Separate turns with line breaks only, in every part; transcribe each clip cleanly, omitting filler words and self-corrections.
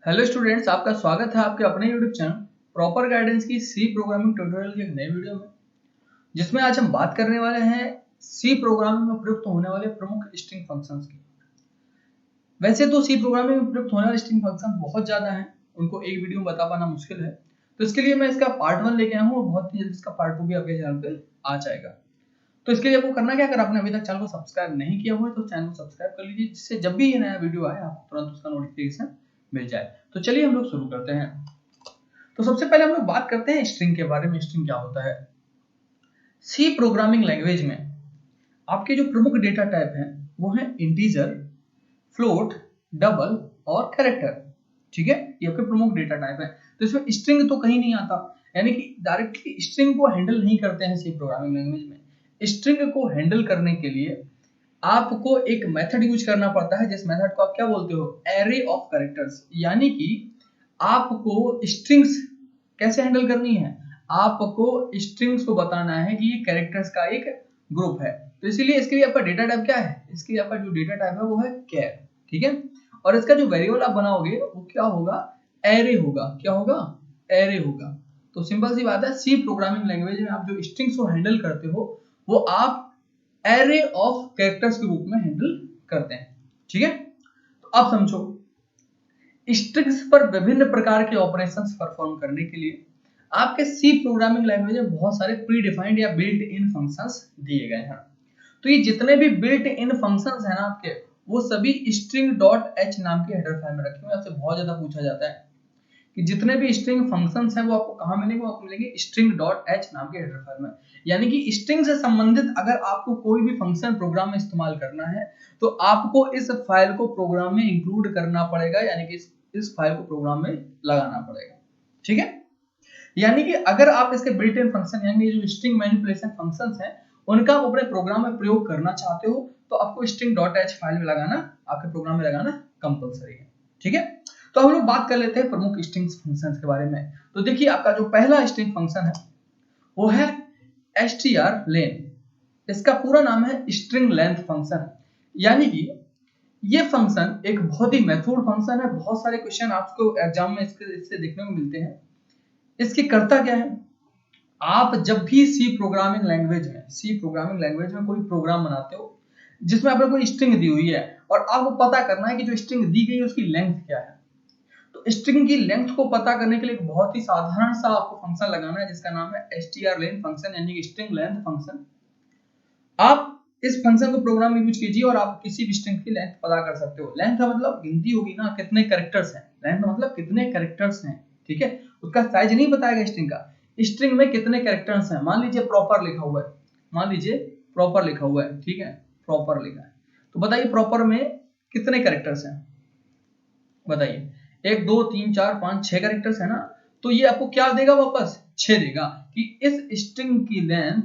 Hello students, आपका स्वागत है आपके अपने यूट्यूब चैनल प्रॉपर गाइडेंस की सी प्रोग्रामिंग ट्यूटोरियल की एक नई वीडियो में, जिसमें आज हम बात करने वाले हैं सी प्रोग्रामिंग में प्रयुक्त होने वाले प्रमुख स्ट्रिंग फंक्शंस की। वैसे तो सी प्रोग्रामिंग में प्रयुक्त होने वाले स्ट्रिंग फंक्शन बहुत ज्यादा हैं, उनको एक वीडियो में बता पाना मुश्किल है। तो इसके लिए मैं इसका पार्ट 1 लेके आया हूँ और बहुत ही जल्द इसका पार्ट 2 भी आपके चैनल पे आ जाएगा। तो इसके लिए आपको करना क्या, अगर आपने अभी तक चैनल को सब्सक्राइब नहीं किया हुआ है तो चैनल को सब्सक्राइब कर लीजिए, जिससे जब भी ये नया वीडियो आए आपको तुरंत उसका नोटिफिकेशन मिल जाए। तो चलिए हम लोग शुरू करते हैं। तो सबसे पहले हम लोग बात करते हैं स्ट्रिंग के बारे में। स्ट्रिंग क्या होता है? सी प्रोग्रामिंग लैंग्वेज में आपके जो प्रमुख डेटा टाइप हैं वो है इंटीजर, फ्लोट, डबल और कैरेक्टर। ठीक है, ये आपके प्रमुख डेटा टाइप है। तो इसमें स्ट्रिंग तो कहीं नहीं आता, यानी कि डायरेक्टली स्ट्रिंग को हैंडल नहीं करते हैं सी प्रोग्रामिंग लैंग्वेज में। स्ट्रिंग को हैंडल करने के लिए आपको एक मेथड यूज करना पड़ता है, जिस मेथड को आप क्या बोलते हो? Array of characters. यानी कि आपको स्ट्रिंग्स कैसे हैंडल करनी है, आपको स्ट्रिंग्स को बताना है कि ये कैरेक्टर्स का एक ग्रुप है। तो इसीलिए इसके लिए आपका डेटा टाइप क्या है? इसके लिए आपका जो डेटा टाइप है वो है कैर। ठीक है, और इसका जो वेरिएबल आप बनाओगे वो क्या होगा? एरे होगा। क्या होगा? एरे होगा। तो सिंपल सी बात है, सी प्रोग्रामिंग लैंग्वेज में आप जो स्ट्रिंग्स को हैंडल करते हो वो आप एरे ऑफ कैरेक्टर्स के रूप में हैंडल करते हैं। ठीक है, तो अब समझो, स्ट्रिंग्स पर विभिन्न प्रकार के ऑपरेशंस परफॉर्म करने के लिए आपके सी प्रोग्रामिंग लैंग्वेज में बहुत सारे प्री डिफाइंड या बिल्ट इन फंक्शंस दिए गए हैं। तो ये जितने भी बिल्ट इन फंक्शंस हैं ना आपके, वो सभी स्ट्रिंग डॉट एच नाम के हेडर फाइल में रखे हुए हैं। आपसे बहुत ज्यादा पूछा जाता है कि जितने भी स्ट्रिंग फंक्शंस हैं वो आपको कहाँ मिलेंगे? वो आपको मिलेंगे स्ट्रिंग डॉट एच नाम के हेडर फाइल में। यानी कि स्ट्रिंग से संबंधित अगर आपको कोई भी फंक्शन प्रोग्राम में इस्तेमाल करना है तो आपको इस फाइल को प्रोग्राम में इंक्लूड करना पड़ेगा, यानी कि इस फाइल को प्रोग्राम में लगाना पड़ेगा। ठीक है, यानी कि अगर आप इसके बिल्ट इन फंक्शन यानी जो स्ट्रिंग मैनिपुलेशन फंक्शंस हैं उनका आप अपने प्रोग्राम में प्रयोग करना चाहते हो तो आपको स्ट्रिंग डॉट एच फाइल में लगाना, आपके प्रोग्राम में लगाना कंपलसरी है। ठीक है, तो हम लोग बात कर लेते हैं प्रमुख स्ट्रिंग फंक्शंस के बारे में। तो देखिए, आपका जो पहला स्ट्रिंग फंक्शन है वो है strlen। इसका पूरा नाम है स्ट्रिंग लेंथ फंक्शन। यानी कि ये फंक्शन एक बहुत ही महत्वपूर्ण फंक्शन है। बहुत सारे क्वेश्चन आपको एग्जाम में इससे देखने को मिलते हैं। इसकी करता क्या है? आप जब भी सी प्रोग्रामिंग लैंग्वेज में कोई प्रोग्राम बनाते हो जिसमें आपको कोई स्ट्रिंग दी हुई है और आपको पता करना है कि जो स्ट्रिंग दी गई है उसकी लेंथ क्या है, तो स्ट्रिंग की लेंथ को पता करने के लिए एक बहुत ही साधारण सा आपको फंक्शन लगाना है जिसका नाम है strlen फंक्शन, यानी कि स्ट्रिंग लेंथ फंक्शन। आप इस फंक्शन को प्रोग्राम में यूज कीजिए और आप किसी भी स्ट्रिंग की लेंथ पता कर सकते हो। लेंथ का मतलब गिनती होगी ना, कितने कैरेक्टर्स हैं। लेंथ का मतलब कितने कैरेक्टर्स हैं। ठीक है, उसका साइज नहीं बताएगा स्ट्रिंग का, स्ट्रिंग में कितने कैरेक्टर्स हैं। मान लीजिए प्रॉपर लिखा हुआ है, ठीक है, प्रॉपर लिखा है, तो बताइए प्रॉपर में कितने कैरेक्टर्स हैं? बताइए, 1 2 3 4 5 6 कैरेक्टर्स है ना। तो ये आपको क्या देगा? वापस 6 देगा कि इस स्ट्रिंग की लेंथ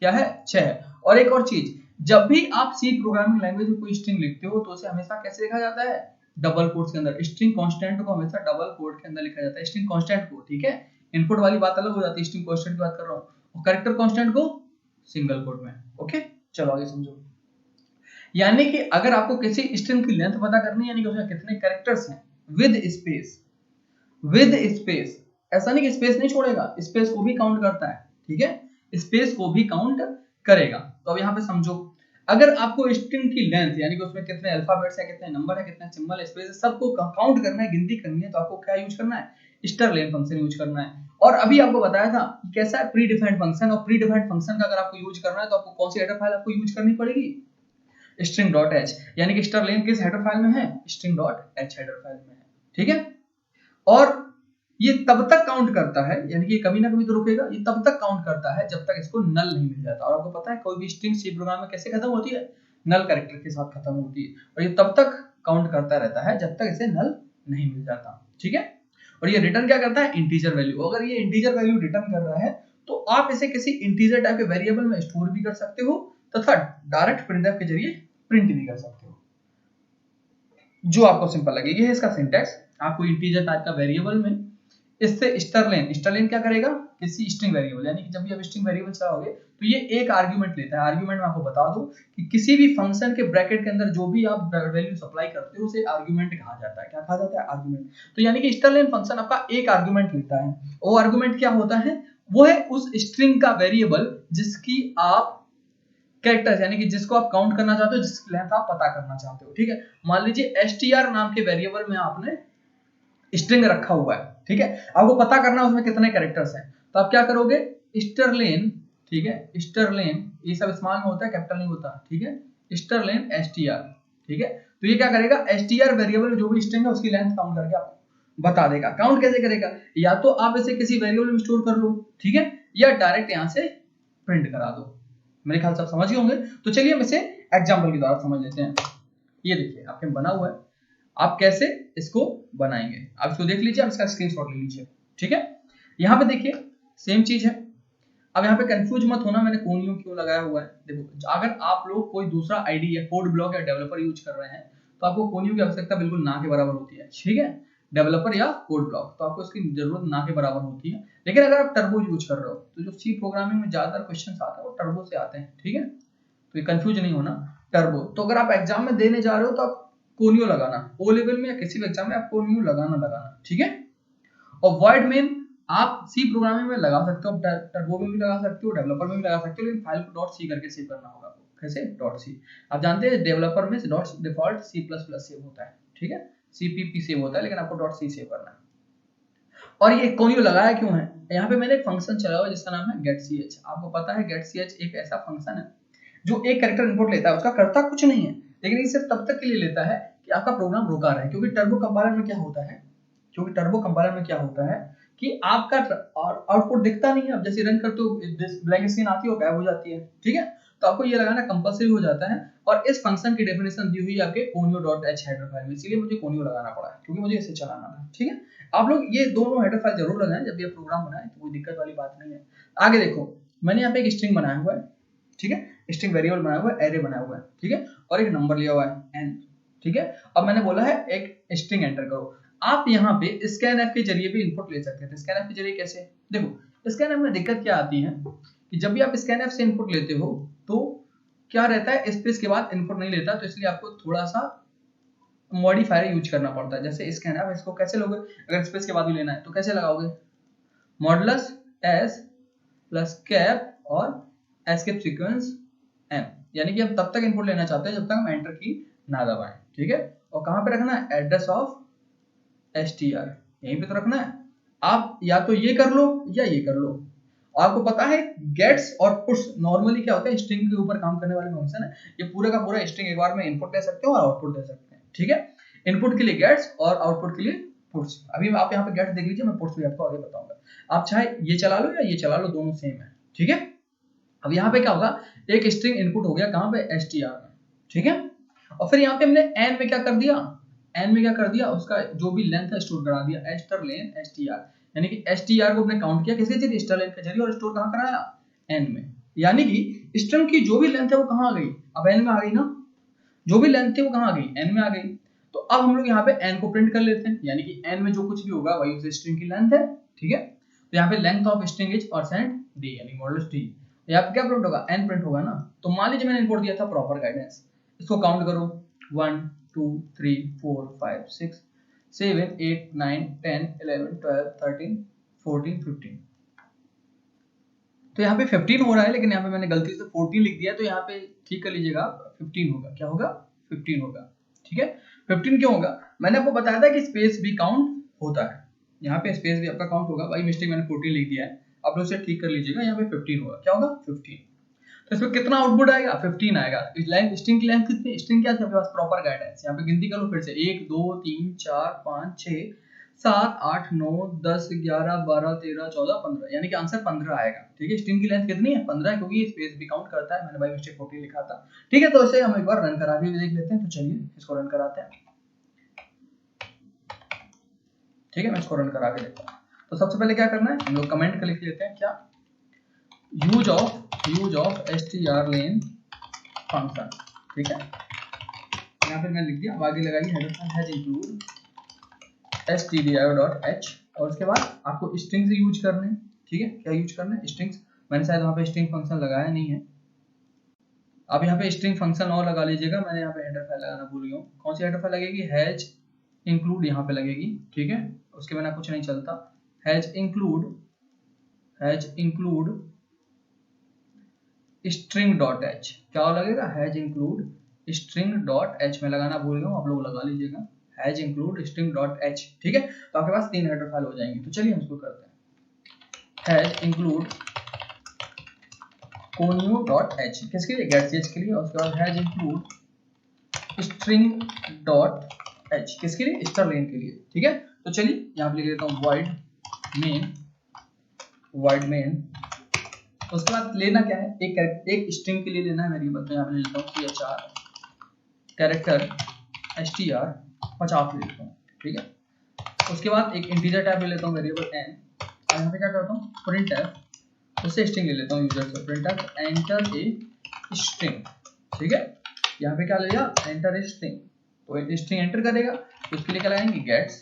क्या है? 6 है। और एक और चीज, जब भी आप सी प्रोग्रामिंग लैंग्वेज में कोई स्ट्रिंग लिखते हो तो उसे हमेशा कैसे लिखा जाता है? डबल कोट्स के अंदर। स्ट्रिंग कांस्टेंट को हमेशा डबल कोट के अंदर लिखा जाता है, स्ट्रिंग कांस्टेंट को। ठीक है, इनपुट वाली बात अलग हो जाती है, स्ट्रिंग कांस्टेंट की बात कर रहा हूं, और कैरेक्टर कांस्टेंट को सिंगल कोट में। ओके, चलो आगे समझो। यानी कि अगर आपको किसी स्ट्रिंग की लेंथ पता करनी है, यानी कि उसमें कितने कैरेक्टर्स हैं, विद स्पेस, ऐसा नहीं कि स्पेस नहीं छोड़ेगा, स्पेस को भी काउंट करता है। ठीक है, स्पेस को भी काउंट करेगा। तो अब यहाँ पे समझो, अगर आपको स्ट्रिंग की लेंथ यानी कि उसमें कितने अल्फाबेट्स है, कितने नंबर है, कितने सिंबल है, स्पेस है, सबको काउंट करना है, गिनती करनी है, तो आपको क्या यूज करना है? strlen फंक्शन यूज करना है। और अभी आपको बताया था कि कैसा है प्री डिफाइंड फंक्शन, और प्री डिफाइंड फंक्शन का अगर आपको यूज करना है तो आपको कौन सी हेडर फाइल आपको यूज करनी पड़ेगी? String dot H. यानी कि strlen किस हेडर फाइल में है? String dot H header file में है। ठीक है, और ये तब तक काउंट करता है, यानी कि कभी ना कभी तो रुकेगा, ये तब तक काउंट करता है जब तक इसको नल नहीं मिल जाता। और आपको पता है कोई भी स्ट्रिंग सी प्रोग्राम में कैसे खत्म होती है? नल कैरेक्टर के साथ खत्म होती है, और ये तब तक काउंट करता रहता है जब तक इसे नल नहीं मिल जाता। ठीक है, और ये रिटर्न क्या करता है? Integer value. अगर ये इंटीजर वैल्यू रिटर्न कर रहा है तो आप इसे किसी इंटीजर टाइप के वेरिएबल में स्टोर भी कर सकते हो तथा डायरेक्ट प्रिंटफ के जरिए प्रिंट भी कर सकते हो, जो आपको सिंपल लगे। ये है इसका सिंटैक्स। आपको इंटीजर टाइप का वेरिएबल में इससे स्टरलेन क्या करेगा, किसी स्ट्रिंग वेरिएबल, यानी कि जब भी आप स्ट्रिंग वेरिएबल चलाओगे तो ये एक आर्गुमेंट लेता है। आर्गुमेंट मैं आपको बता दूं कि किसी भी फंक्शन के ब्रैकेट के अंदर जो भी आप वैल्यू सप्लाई करते हो उसे आर्गुमेंट कहा जाता है। क्या कहा जाता है, आर्गुमेंट। तो यानी कि स्टरलेन फंक्शन आपका एक आर्गुमेंट लेता है। वो आर्गुमेंट क्या होता है, वो है उस स्ट्रिंग का वेरिएबल जिसकी आप कैरेक्टर्स, यानी कि जिसको आप काउंट करना चाहते हो, जिसकी लेंथ आप पता करना चाहते हो। ठीक है, मान लीजिए str नाम के वेरिएबल में आपने स्ट्रिंग रखा हुआ है। ठीक है, आपको पता करना है उसमें कितने कैरेक्टर्स हैं, तो आप क्या करोगे, स्टरलेन, ठीक है, स्टरलेन, ये सब स्मॉल में होता है, कैपिटल नहीं होता। ठीक है, स्टरलेन str, ठीक है, तो ये क्या करेगा, str वेरिएबल में जो भी स्ट्रिंग है उसकी लेंथ काउंट करके आपको बता देगा। काउंट कैसे करेगा, या तो आप इसे किसी वेरिएबल में स्टोर कर लो, ठीक है, या डायरेक्ट यहां से प्रिंट करा दो। मेरे ख्याल से आप समझ गए होंगे। तो चलिए हम इसे एग्जांपल के द्वारा समझ लेते हैं। ये देखिए आपके बना हुआ है, आप कैसे इसको बनाएंगे आप इसको देख लीजिए, आप इसका स्क्रीनशॉट ले लीजिए। ठीक है, यहाँ पे देखिए सेम चीज है। अब यहाँ पे कंफ्यूज मत होना मैंने कोनियो क्यों लगाया हुआ है। देखो अगर आप लोग कोई दूसरा आईडी या कोड ब्लॉक या डेवलपर यूज कर रहे हैं तो आपको कोनियो की आवश्यकता बिल्कुल ना के बराबर होती है। ठीक है, डेवलपर या कोड ब्लॉक तो आपको इसकी जरूरत ना के बराबर होती है। लेकिन अगर आप टर्बो यूज कर रहे हो तो जो सी प्रोग्रामिंग में ज्यादातर क्वेश्चन आते हैं वो टर्बो से आते हैं। ठीक है, तो ये कंफ्यूज नहीं होना, टर्बो। तो अगर आप एग्जाम में देने जा रहे हो तो आप कोनियो लगाना, ओ लेवल में या किसी भी एग्जाम में आप कोनियो लगाना। ठीक है, और वॉइड मेन आप सी प्रोग्रामिंग में लगा सकते हो, टर्बो में भी लगा सकते हो, डेवलपर में भी लगा सकते हो, लेकिन फाइल को .c करके सेव करना होगा आपको। कैसे, .c। आप जानते हैं डेवलपर में डिफॉल्ट C++ सेव होता है। ठीक है, CPP सेव होता है, लेकिन आपको .c सेव करना है। और ये कोनियो लगाया क्यों है, यहाँ पे मैंने एक फंक्शन चला हुआ जिसका नाम है getch। आपको पता है getch एक ऐसा फंक्शन है जो एक कैरेक्टर इनपुट लेता है, उसका करता कुछ नहीं है, लेकिन ये सिर्फ तब तक के लिए लेता है कि आपका प्रोग्राम रुका रहे। क्योंकि टर्बो कंपाइलर में क्या होता है कि आपका आउटपुट दिखता नहीं है। अब जैसे रन करते हो ब्लैंक स्क्रीन आती है और गायब हो जाती है। ठीक है, तो आपको ये लगाना कंपल्सरी हो जाता है। और इस फंक्शन की डेफिनेशन दी हुई है आपके conio.h हेडर फाइल में, इसलिए मुझे कोनियो लगाना पड़ा है क्योंकि मुझे इसे चलाना था। ठीक है, आप लोग ये दोनों हेडर फाइल जरूर लगाएं जब ये प्रोग्राम बनाएं, तो कोई दिक्कत वाली बात नहीं है। आगे देखो, मैंने यहाँ पे एक स्ट्रिंग बनाया हुआ है। ठीक है, स्ट्रिंग वेरिएबल बनाया हुआ है, एरे बनाया हुआ है। ठीक है, और एक नंबर लिया हुआ है n। ठीक है, अब मैंने बोला है एक स्ट्रिंग एंटर करो। आप यहाँ पे scanf के जरिए भी इनपुट ले सकते थे। scanf के जरिए कैसे, देखो scanf में दिक्कत क्या आती है कि जब भी आप scanf से इनपुट लेते हो तो क्या रहता है, स्पेस के बाद इनपुट नहीं लेता, तो इसलिए आपको थोड़ा सा मॉडिफायर यूज करना पड़ता है। जैसे scanf, इसको कैसे लोगे, अगर स्पेस के बाद भी लेना है तो कैसे लगाओगे, मॉडुलस s प्लस कैप और एस्केप सीक्वेंस m, यानी कि हम तब तक इनपुट लेना चाहते हैं जब तक हम एंटर की ना दबाएं। ठीक है, और कहां पे रखना है, एड्रेस ऑफ str, यहीं पे तो रखना है। आप या तो ये कर लो या ये कर लो। आपको पता है गेट्स और पुट्स नॉर्मली क्या होता है, स्ट्रिंग के ऊपर काम करने वाले फंक्शन है। ये पूरा का पूरा स्ट्रिंग एक बार में इनपुट ले सकते हो और आउटपुट दे सकते हैं। ठीक है, इनपुट के लिए गेट्स और आउटपुट के लिए पुट्स। अभी आप यहाँ पे गेट्स देख लीजिए, मैं पुट्स भी आपको आगे बताऊंगा। आप चाहे ये चला लो या ये चला लो, दोनों सेम है। ठीक है, अब यहाँ पे क्या होगा, एक स्ट्रिंग इनपुट हो गया कहाँ पे, str में। ठीक है, और फिर यहाँ पे हमने n में क्या कर दिया, उसका जो भी लेंथ है स्टोर करा दिया, स्टरलेन str, यानी कि str को हमने काउंट किया किसके जरिए, स्टरलेन के जरिए, और स्टोर कहाँ कराया, n में। यानी कि स्ट्रिंग की जो भी लेंथ है वो कहाँ आ गई, अब n में आ गई ना, जो भी लेंथ थी वो कहाँ आ गई, n में आ गई। तो अब हम लोग यहाँ पे n को प्रिंट कर लेते हैं, यानी कि n में जो कुछ भी होगा वही उस स्ट्रिंग की लेंथ है। ठीक है, तो यहाँ पे length of string is percent d, यानी मॉडुलस d। यहाँ पे क्या प्रिंट होगा, n प्रिंट होगा ना। तो मान लीजिए मैंने इनपुट दिया था प्रॉपर गाइडेंस, इसको काउंट करो, 1 2 3 4 5 6 7 8 9 10 11 12 13 14 15। तो यहाँ पे 15 हो रहा है, लेकिन यहाँ पे मैंने गलती से 14 लिख दिया, तो यहाँ पे ठीक कर लीजिएगा, 15 होगा। क्या होगा, 15 होगा। ठीक है, 15 क्यों होगा, मैंने आपको बताया था कि स्पेस भी काउंट होता है, यहाँ पे स्पेस भी आपका काउंट होगा। भाई मिस्टेक मैंने 14 लिख दिया है, आप लोग इसे ठीक कर लीजिएगा। यहाँ पे 15 होगा, क्या होगा, 15। तो इसमें कितना आउटपुट आएगा, 15 आएगा। स्ट्रिंग की लेंथ कितनी, स्ट्रिंग क्या है आपके पास, प्रॉपर गाइडेंस। यहाँ पे गिनती कर लो फिर से, 1 2 3 4 5 6 7 8 9 10 11 12 13 14 15, यानी कि आंसर 15 आएगा। ठीक है, स्ट्रिंग की लेंथ कितनी है, 15, क्योंकि स्पेस भी काउंट करता है। मैंने बाय मिस्टेक 14 लिखा था। ठीक है, तो इसे हम एक बार रन करा के देख लेते हैं। तो चलिए इसको रन कराते हैं। ठीक है, मैं इसको रन करा के देखता हूँ। तो सबसे पहले क्या करना है, हम लोग कमेंट कर लिख लेते हैं, क्या, यूज ऑफ strlen फंक्शन। ठीक है, यहाँ पे मैं लिख दिया, आगे लगाइए header file has include stdio.h और उसके बाद आपको स्ट्रिंग्स यूज करने हैं, ठीक है। क्या यूज करना है? स्ट्रिंग्स। मैंने शायद वहाँ पे स्ट्रिंग फंक्शन लगाया नहीं है, आप यहाँ पे स्ट्रिंग फंक्शन और लगा लीजिएगा। मैंने यहाँ पे हेडर फाइल लगाना भूल गया हूँ। कौन सी हेडर फाइल लगेगी? हैज इंक्लूड यहाँ पे लगेगी, ठीक है। उसके बिना कुछ नहीं चलता। Has include string dot H, क्या लगेगा? Has include string dot H में लगाना भूल गया हूँ, आप लोग लगा लीजिएगा। Has include string dot H, ठीक है। तो आपके पास 3 हेडर फाइल हो जाएंगी। तो चलिए हम इसको करते हैं। हैज इंक्लूड conio.h किसके लिए? getch के लिए। उसके बाद has include string dot h किसके लिए? स्टरलेन के लिए, ठीक है। तो चलिए यहाँ पे लिख देता हूँ void main। उसके बाद लेना क्या है? एक स्ट्रिंग के लिए लेना है वेरिएबल। तो यहाँ पे ले लेता हूँ chr कैरेक्टर str 50 ले लेता हूँ, ठीक है। उसके बाद एक इंटीजर टाइप ले लेता हूँ वेरिएबल n, और यहाँ पे क्या करता हूँ? printf, उससे स्ट्रिंग ले लेता हूँ यूजर से। printf एंटर ए स्ट्रिंग, ठीक है। यहाँ पे क्या ले लिया? Enter a string. तो स्ट्रिंग एंटर करेगा, तो उसके लिए क्या लगाएंगे? गेट्स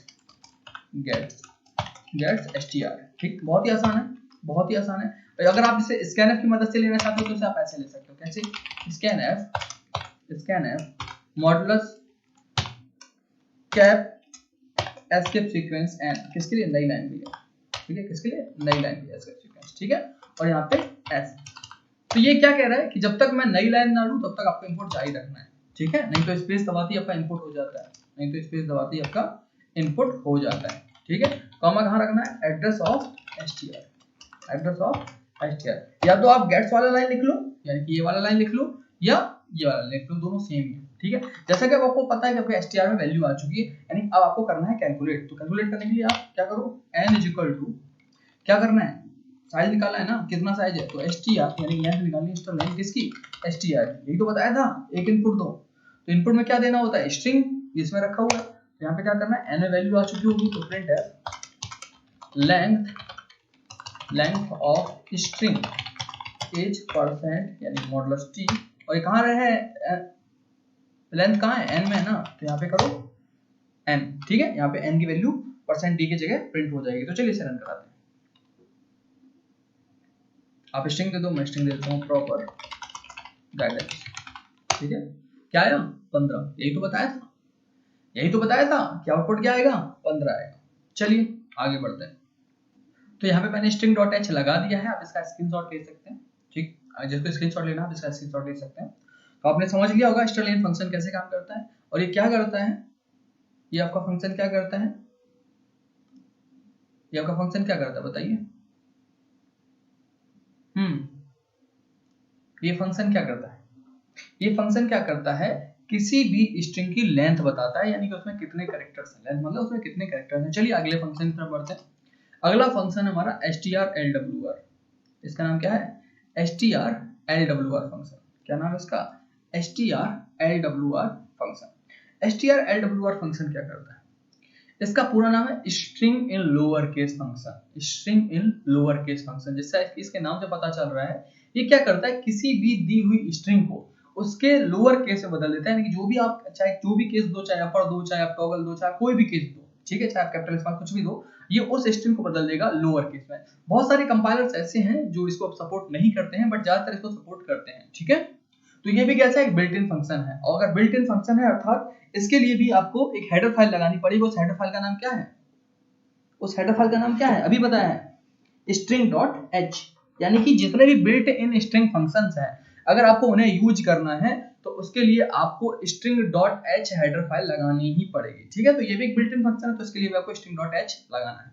str, ठीक। बहुत ही आसान है, बहुत ही आसान है। अगर आप इसे scanf की मदद से लेना चाहते हो तो इसे आप ऐसे ले सकते हो। कैसे? scanf modulus cap escape sequence n, किसके लिए? नई लाइन के लिए, ठीक है। किसके लिए? नई लाइन के लिए एस्केप सीक्वेंस, ठीक है। और यहाँ पे s। तो ये क्या कह रहा है कि जब तक मैं नई लाइन ना लूं तब तक आपको इनपुट जारी रखना है, ठीक है। नहीं तो स्पेस दबाती आपका इनपुट हो जाता है, नहीं तो स्पेस दबाती आपका इनपुट हो जाता है, ठीक है। कॉमा कहाँ रखना है? Address of str, address of str। या तो आप गेट्स वाला लाइन लिख लो, यानी कि ये वाला लाइन लिख लो, या ये वाला लिख लो, दोनों सेम ही है, ठीक है। जैसा कि आपको पता है कि आपके str में वैल्यू आ चुकी है, यानी अब आपको करना है कैलकुलेट। तो कैलकुलेट करने के लिए आप क्या करो? n इज इक्वल टू क्या करना है? साइज निकालना है ना, कितना साइज है? तो str यानी लेंथ निकालनी है, स्ट्रिंग किसकी? str, यही तो बताया था। एक इनपुट दो, तो इनपुट में क्या देना होता है? स्ट्रिंग, जिसमें रखा हुआ है। तो यहाँ पे क्या करना है? n में वैल्यू आ चुकी होगी, तो प्रिंट है length of string is percent यानी मॉडुलस t, और ये कहाँ रहे? लेंथ कहाँ है? n में है ना, तो यहाँ पे करो n, ठीक है। यहाँ पे n की वैल्यू परसेंट d की जगह प्रिंट हो जाएगी। तो चलिए इसे रन कराते हैं। आप स्ट्रिंग दे दो, मैं स्ट्रिंग दे देता हूँ प्रॉपर गाइडेंस, ठीक है। क्या आया? 15, यही तो बताया था, यही तो बताया था कि आउटपुट क्या आएगा? 15 आएगा। चलिए आगे बढ़ते हैं। तो यहाँ पे मैंने स्ट्रिंग डॉट एच लगा दिया है, आप इसका स्क्रीनशॉट ले सकते हैं, ठीक। जिसको स्क्रीनशॉट लेना आप इसका स्क्रीनशॉट ले सकते हैं। तो आपने समझ लिया होगा स्ट्रलेन फंक्शन कैसे काम करता है, और ये क्या करता है? ये आपका फंक्शन क्या करता है? ये आपका फंक्शन क्या करता है बताइए? ये फंक्शन क्या करता है? ये फंक्शन क्या करता है? किसी भी स्ट्रिंग की लेंथ बताता है, यानी कि उसमें कितने कैरेक्टर्स हैं। लेंथ मतलब उसमें कितने कैरेक्टर्स हैं। चलिए अगले फंक्शन की तरफ बढ़ते हैं। अगला फंक्शन हमारा strlwr, इसका नाम क्या है? strlwr function. क्या नाम है इसका? strlwr function. strlwr फंक्शन क्या करता है? इसका पूरा नाम है string in lower case function. String in lower case function, जिससे इसके नाम से पता चल रहा है ये क्या करता है? किसी भी दी हुई स्ट्रिंग को उसके लोअर केस में बदल देता है, यानी कि जो भी आप चाहे जो भी केस दो, चाहे अपर दो, चाहे आप टॉगल दो, चाहे कोई भी केस दो, ठीक है, चाहे आप कैपिटल स्मॉल कुछ भी दो, ये उस स्ट्रिंग को बदल देगा लोअर केस में। बहुत सारे कंपाइलर्स ऐसे हैं जो इसको सपोर्ट नहीं करते हैं, बट ज्यादातर इसको सपोर्ट करते हैं, ठीक है। तो ये भी कैसा एक बिल्ट इन फंक्शन है, और अगर बिल्ट इन फंक्शन है अर्थात इसके लिए भी आपको एक हेडर फाइल लगानी पड़ेगी। उस हेडर फाइल का नाम क्या है? उस हेडर फाइल का नाम क्या है? अभी बताया है string.h, यानी कि जितने भी बिल्ट इन स्ट्रिंग फंक्शंस हैं, अगर आपको उन्हें यूज करना है तो उसके लिए आपको string.h हेडर फाइल लगानी ही पड़ेगी, ठीक है। तो ये भी एक बिल्ट इन फंक्शन है, तो इसके लिए भी आपको string.h लगाना है।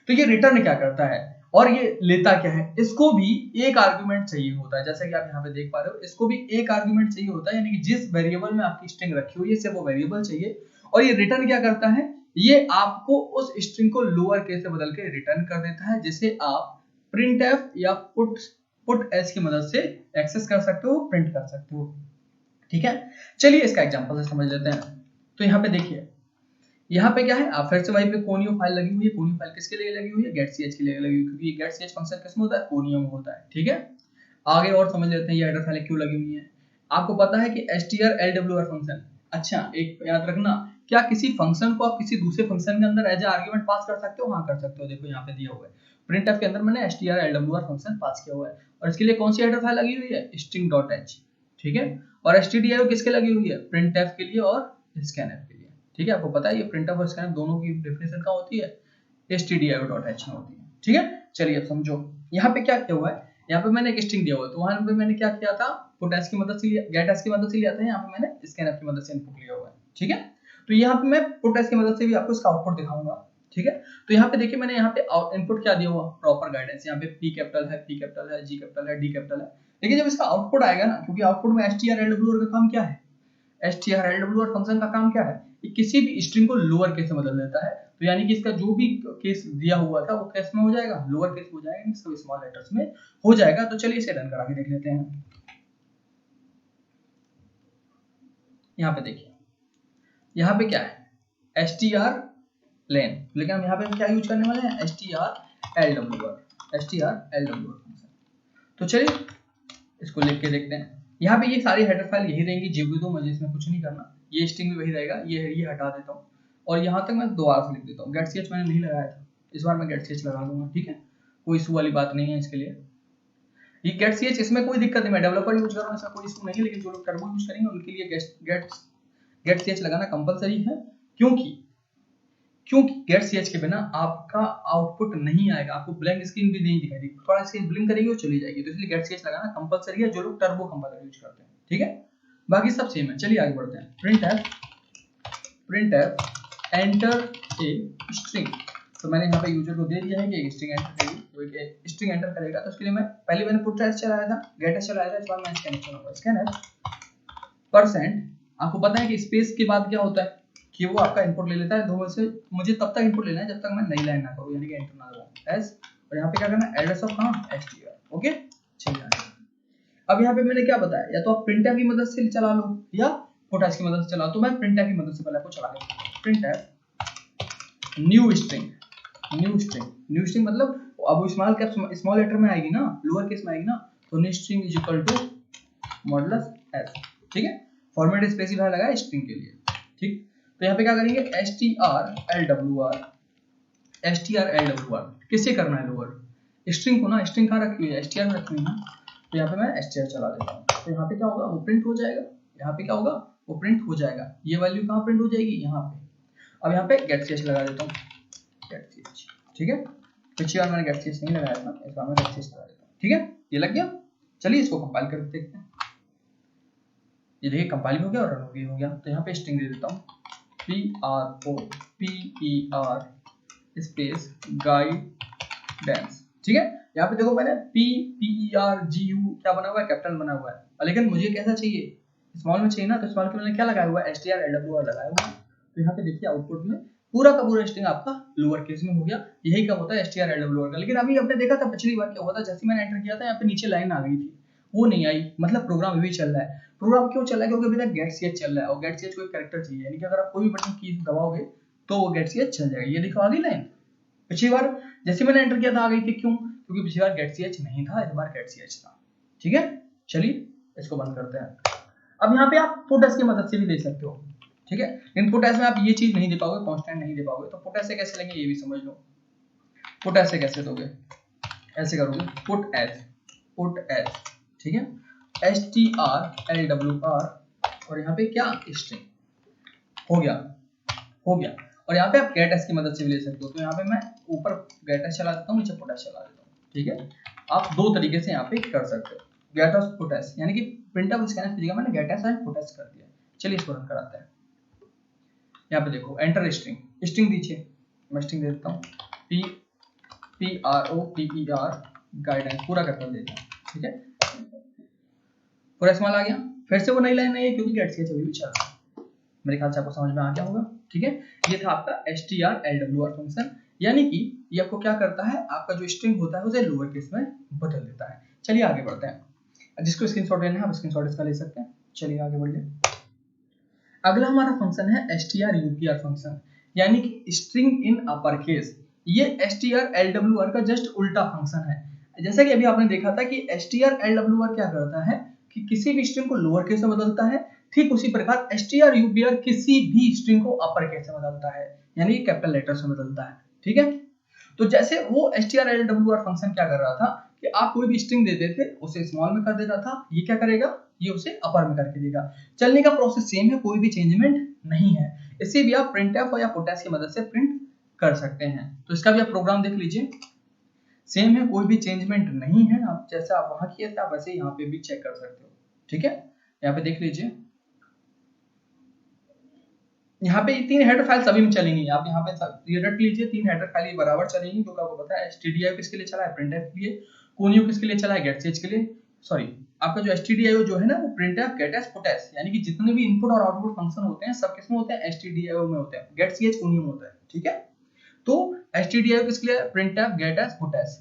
तो ये रिटर्न क्या करता है और ये लेता क्या है? इसको भी एक आर्गुमेंट चाहिए होता है, जैसा कि आप यहाँ पे देख पा रहे हो, इसको भी एक आर्गुमेंट चाहिए होता है, यानी कि जिस वेरिएबल में आपकी स्ट्रिंग रखी हुई है सिर्फ वो वेरिएबल चाहिए। और ये रिटर्न क्या करता है? ये आपको उस स्ट्रिंग को लोअर केस से बदल के रिटर्न कर देता है, जिसे आप printf या puts की मदद से एक्सेस कर सकते हो, प्रिंट कर सकते हो, ठीक है। चलिए इसका एग्जांपल से समझ लेते हैं। तो यहाँ पे देखिए, यहाँ पे क्या है? आप फिर से वहीं पे कोनियो फाइल लगी हुई है। कोनियो फाइल किसके लिए लगी हुई है? getch के लिए लगी हुई है, क्योंकि getch फंक्शन किसमें होता है? कोनियो में होता है, ठीक है। आगे और समझ लेते हैं ये हेडर फाइल क्यों लगी हुई है। आपको पता है कि strlwr फंक्शन अच्छा एक याद रखना, क्या किसी फंक्शन को आप किसी दूसरे फंक्शन के अंदर एज ए आर्गुमेंट पास कर सकते हो? हाँ कर सकते हो। देखो यहाँ पे दिया हुआ है printf के अंदर मैंने strlwr फंक्शन पास किया हुआ है और इसके लिए कौन सी हेडर फाइल लगी हुई है? string.h, ठीक है। और stdio किसके लगी हुई है? printf के लिए और scanf के लिए, ठीक है। आपको पता है ये printf और scanf दोनों की डेफिनेशन कहाँ होती है? stdio.h में होती है, ठीक है। चलिए अब समझो यहाँ पे क्या किया हुआ है। यहाँ पे मैंने एक स्ट्रिंग दिया हुआ है तो वहां पे मैंने क्या किया था? पुटैश की मदद से लिया, गेटैश की मदद से लिया था। यहाँ पे मैंने स्कैनफ की मदद से इनपुट लिया हुआ है, ठीक है। तो यहाँ पे मैं पुटैश की मदद से भी आपको इसका आउटपुट दिखाऊंगा, ठीक है। तो यहाँ पे देखिए मैंने यहाँ पे इनपुट क्या दिया हुआ? Proper guidance. यहाँ पे P कैपिटल है, P कैपिटल है, G कैपिटल है, D कैपिटल है। लेकिन जब इसका आउटपुट आएगा ना, क्योंकि आउटपुट में strlwr का काम क्या है? strlwr फंक्शन का काम क्या है? ये किसी भी स्ट्रिंग को लोअर केस में बदल देता है। तो यानी कि इसका जो भी केस दिया हुआ था वो केस में हो जाएगा, लोअर केस हो जाएगा, सब स्मॉल लेटर्स में हो जाएगा। तो चलिए इसे रन करा के देख लेते हैं। यहाँ पे देखिए यहाँ पे क्या है? strlen, लेकिन हम यहाँ पे क्या यूज करने वाले हैं? strlwr function. तो चलिए इसको लिख के देखते हैं। यहाँ पे ये सारी हेडर फाइल यही रहेंगी, जीव दो, मुझे इसमें कुछ नहीं करना। ये स्ट्रिंग भी वही रहेगा, ये हटा देता हूँ और यहाँ तक मैं दोबारा से लिख देता हूँ। getch मैंने नहीं लगाया था, इस बार मैं getch लगा दूंगा, ठीक है। कोई इशू वाली बात नहीं है इसके लिए। ये getch इसमें कोई दिक्कत नहीं, मैं डेवलपर यूज कर रहा हूँ, इसका कोई इशू नहीं है। लेकिन जो लोग टर्बो यूज करेंगे उनके लिए getch लगाना कंपलसरी है। क्योंकि getch के बिना आपका आउटपुट नहीं आएगा, आपको ब्लैंक स्क्रीन भी नहीं दिखाई देगी। थोड़ा स्क्रीन ब्लिंक करेगी और चली जाएगी, तो इसलिए getch लगाना कंपलसरी है जो लोग टर्बो कंपाइलर यूज करते हैं, ठीक है। बाकी सब सेम है। चलिए आगे बढ़ते हैं। printf enter a string। तो मैंने यहाँ पे यूजर को दे दिया है कि एक स्ट्रिंग एंटर करेगी, तो एक स्ट्रिंग एंटर करेगा। तो उसके लिए मैं पहले मैंने पुटैश चलाया था, गेटैश चलाया था, इस बार मैं scanf चलाऊंगा। scanf % आपको पता है कि स्पेस के बाद क्या होता है कि वो आपका इनपुट ले लेता है। दो में से मुझे तब तक इनपुट लेना है जब तक मैं नई लाइन ना करूं, यानी कि एंटर ना दबाऊं एस, और यहाँ पे क्या करना है? एड्रेस ऑफ कहां? str, okay. चलिए अब यहाँ पे मैंने क्या बताया, या तो आप printf की मदद से चला लो या पुटैश की मदद से चला। तो मैं printf की मदद से पहले आपको चला लेता हूं। printf न्यू स्ट्रिंग मतलब अब स्मॉल कैप स्मॉल लेटर में आएगी ना, लोअर केस में आएगी ना, तो new string is equal to modulus s, ठीक है। फॉर्मेट स्पेसिफाई लगा स्ट्रिंग के लिए, ठीक। तो यहाँ पे क्या करेंगे? strlwr किससे करना है? लोअर स्ट्रिंग को ना, स्ट्रिंग कहाँ रखी हुई है? str में रखी हुई है ना। तो यहाँ पे मैं str चला देता हूँ। तो यहाँ पे क्या होगा? वो प्रिंट हो जाएगा। यहाँ पे क्या होगा? वो प्रिंट हो जाएगा। ये वैल्यू कहाँ प्रिंट हो जाएगी? यहाँ पे। अब यहाँ पे getch लगा देता हूँ, getch, ठीक है। पिछली बार मैंने getch नहीं लगाया था, इस बार मैं getch लगा देता हूँ, ठीक है। ये लग गया। चलिए इसको कंपाइल करके देखते हैं। ये देखिए कंपाइल हो गया और रन हो गया। तो यहाँ पे स्ट्रिंग दे देता हूँ PROPER स्पेस गाइडेंस, ठीक है। यहाँ पे देखो मैंने PERGU क्या बना हुआ है? कैपिटल बना हुआ है। लेकिन मुझे कैसा चाहिए? स्मॉल में चाहिए ना, तो स्मॉल के मैंने क्या लगाया हुआ है? strlwr लगाया हुआ है। तो यहाँ पे देखिए आउटपुट में पूरा का पूरा स्ट्रिंग आपका लोअर केस में हो गया। यही कब होता है? strlwr का। लेकिन अभी आपने देखा था पिछली बार क्या हुआ था? जैसे मैंने एंटर किया था यहाँ पे नीचे लाइन आ गई थी, वो नहीं आई, मतलब प्रोग्राम अभी चल रहा है। प्रोग्राम क्यों चल रहा है? क्योंकि अभी तक getch चल रहा है और getch को एक कैरेक्टर चाहिए, यानी कि अगर आप कोई भी बटन की दबाओगे तो वो getch चल जाएगा। ये देखो आ गई लाइन। पिछली बार जैसे मैंने एंटर किया था आ गई थी, क्यों? क्योंकि पिछली बार getch नहीं था, इस बार getch था, ठीक है। चलिए इसको बंद करते हैं। अब यहाँ पे आप पुटैश की मदद से भी दे सकते हो, ठीक है। लेकिन पुटैश में आप ये चीज नहीं दे पाओगे, कांस्टेंट नहीं दे पाओगे। तो पुटैश से कैसे लेंगे ये भी समझ लो। पुटैश से कैसे दोगे? ऐसे करोगे पुटैश, ठीक है, strlwr और यहाँ पे क्या? स्ट्रिंग। हो गया। और यहाँ पे आप getch की मदद से भी ले सकते हो। तो यहाँ पे मैं ऊपर getch चला देता हूँ, नीचे पुटैश चला देता हूँ, ठीक है। आप दो तरीके से यहाँ पे कर सकते हो, getch पुटैश, यानी कि printf scanf की जगह मैंने getch और पुटैश कर दिया। चलिए इसको रन कराते हैं। यहाँ पे देखो एंटर स्ट्रिंग दीजिए, मैं स्ट्रिंग दे देता हूँ PROPER गाइडेंस, पूरा करके दे दिया, ठीक है। पूरा स्मॉल आ गया। फिर से वो नई लाइन नहीं है क्योंकि getch अभी भी चल रहा है। मेरे ख्याल से आपको समझ में आ गया होगा, ठीक है। ये था आपका strlwr फंक्शन, यानी कि ये आपको क्या करता है? आपका जो स्ट्रिंग होता है उसे लोअर केस में बदल देता है। चलिए आगे बढ़ते हैं। जिसको स्क्रीनशॉट लेना है आप स्क्रीनशॉट इसका ले सकते हैं। चलिए आगे बढ़िए। अगला हमारा फंक्शन है strupr फंक्शन, यानी कि स्ट्रिंग इन अपर केस। ये strlwr का जस्ट उल्टा फंक्शन है। जैसा कि अभी आपने देखा था कि strlwr क्या करता है कि किसी भी स्ट्रिंग को लोअर केस में बदलता है, ठीक उसी प्रकार str किसी भी स्ट्रिंग को अपर केस में बदलता है, यानी कि कैपिटल लेटर्स में बदलता है। ठीक है, तो जैसे वो strlwr फंक्शन क्या कर रहा था कि आप कोई भी स्ट्रिंग देते थे उसे स्मॉल में कर देता था, ये क्या करेगा, ये उसे अपर में करके देगा। चलने का प्रोसेस सेम है, कोई भी चेंजमेंट नहीं है। इसे भी आप printf या पुटस की मदद से प्रिंट कर सकते हैं। तो इसका भी आप प्रोग्राम देख लीजिए, सेम है, कोई भी चेंजमेंट नहीं है। आप जैसे आप वहां किए थे आप वैसे यहाँ पे भी चेक कर सकते हो। ठीक है, यहाँ पे देख लीजिए, यहाँ पे 3 हेडर फाइल सभी में चलेंगी। आप यहाँ पे ये रट लीजिए, 3 हेडर फाइल ये बराबर चलेंगी, क्योंकि आपको पता है stdio किसके लिए चला है, printf के लिए, conio किसके लिए चला है, getch के लिए। सॉरी, आपका जो stdio जो है ना वो printf, getch, puts यानी कि जितने भी इनपुट और आउटपुट फंक्शन होते हैं सब किसमें होते हैं, stdio में होते हैं, getch conio में होता है। ठीक है, तो stdio किसके लिए, printf, getch, puts,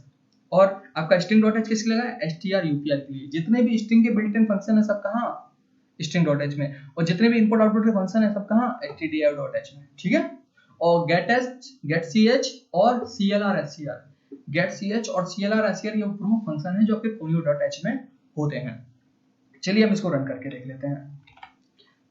और आपका string.h किसके लिए है, strupl के लिए। जितने भी स्ट्रिंग के बिल्ट इन फंक्शन है सब कहाँ, string.h में, और जितने भी इनपुट आउटपुट के फंक्शन है सब कहाँ, stdio.h में। ठीक है, और getch, getch और clr getch और clr ये प्रमुख फंक्शन है जो आपके conio.h में होते हैं। चलिए हम इसको रन करके देख लेते हैं।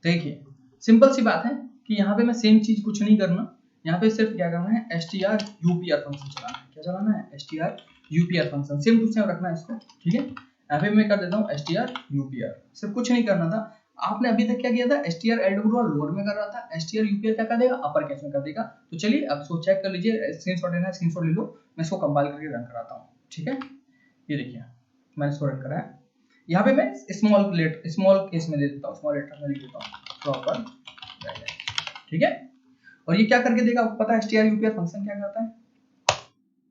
देखिए सिंपल सी बात है कि यहाँ पे मैं सेम चीज कुछ नहीं करना, यहाँ पे सिर्फ क्या करना है, strupr फंक्शन चलाना है। क्या चलाना है, strupr function, same to same रखना है इसको। ठीक है, यहाँ पे मैं कर देता हूँ strupr, सिर्फ कुछ नहीं करना था। आपने अभी तक क्या किया था, strlwr लोअर में कर रहा था, strupr क्या कर देगा, अपर केस में कर देगा। तो चलिए अब इसको चेक कर लीजिए, स्क्रीनशॉट लेना है स्क्रीनशॉट ले लो, मैं इसको कंपाइल करके रन कराता हूँ। ठीक है, ये देखिए मैंने इसको रन कराया। यहाँ पे मैं स्मॉल केस में दे देता हूँ, स्मॉल लेटर में लिख देता हूँ प्रॉपर। ठीक है, और ये क्या करके देगा, आपको पता है strupr फंक्शन क्या करता है,